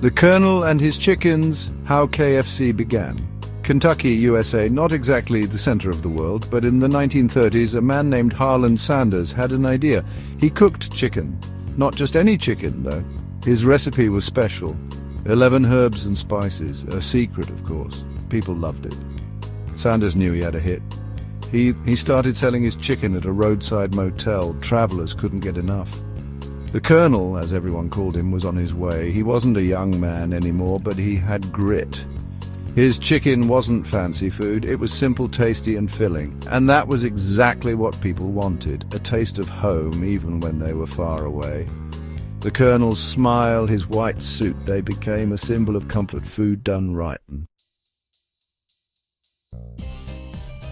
The Colonel and his chickens, how KFC began. Kentucky, USA, not exactly the center of the world, but in the 1930s, a man named Harlan Sanders had an idea. He cooked chicken. Not just any chicken, though. His recipe was special. 11 herbs and spices, a secret, of course. People loved it. Sanders knew he had a hit. He started selling his chicken at a roadside motel. Travelers couldn't get enough. The Colonel, as everyone called him, was on his way. He wasn't a young man anymore, but he had grit. His chicken wasn't fancy food, it was simple, tasty and filling. And that was exactly what people wanted, a taste of home even when they were far away. The Colonel's smile, his white suit, they became a symbol of comfort food done right.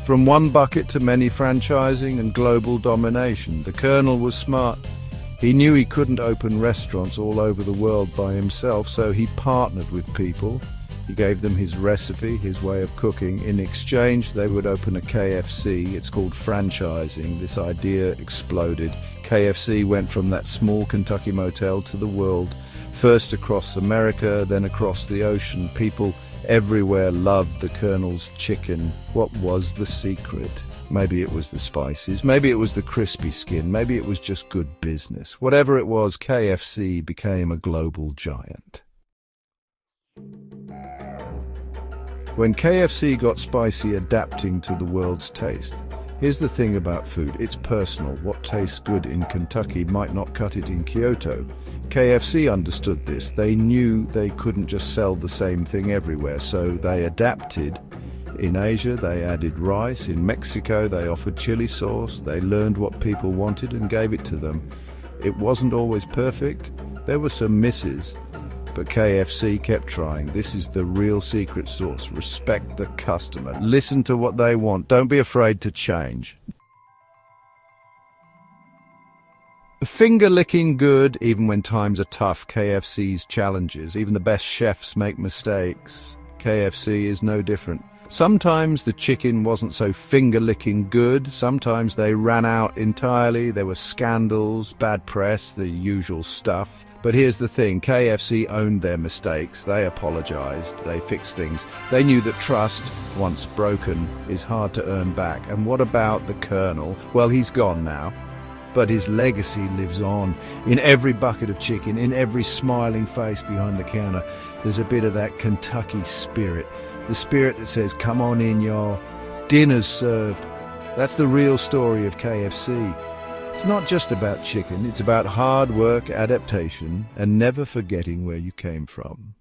From one bucket to many franchising and global domination, the Colonel was smart. He knew he couldn't open restaurants all over the world by himself, so he partnered with people. He gave them his recipe, his way of cooking. In exchange, they would open a KFC. It's called franchising. This idea exploded. KFC went from that small Kentucky motel to the world, first across America, then across the ocean. People everywhere loved the Colonel's chicken. What was the secret? Maybe it was the spices, maybe it was the crispy skin, maybe it was just good business. Whatever it was, KFC became a global giant. When KFC got spicy, adapting to the world's taste. Here's the thing about food, it's personal. What tastes good in Kentucky might not cut it in Kyoto. KFC understood this. They knew they couldn't just sell the same thing everywhere, so they adapted. In Asia, they added rice. In Mexico, they offered chili sauce. They learned what people wanted and gave it to them. It wasn't always perfect. There were some misses. But KFC kept trying. This is the real secret sauce. Respect the customer. Listen to what they want. Don't be afraid to change. Finger-licking good, even when times are tough. KFC's challenges. Even the best chefs make mistakes. KFC is no different. Sometimes the chicken wasn't so finger-licking good. Sometimes they ran out entirely. There were scandals, bad press, the usual stuff. But here's the thing, KFC owned their mistakes. They apologized, they fixed things. They knew that trust, once broken, is hard to earn back. And what about the Colonel? Well, he's gone now. But his legacy lives on. In every bucket of chicken, in every smiling face behind the counter, there's a bit of that Kentucky spirit. The spirit that says, come on in, y'all. Dinner's served. That's the real story of KFC. It's not just about chicken, it's about hard work, adaptation, and never forgetting where you came from.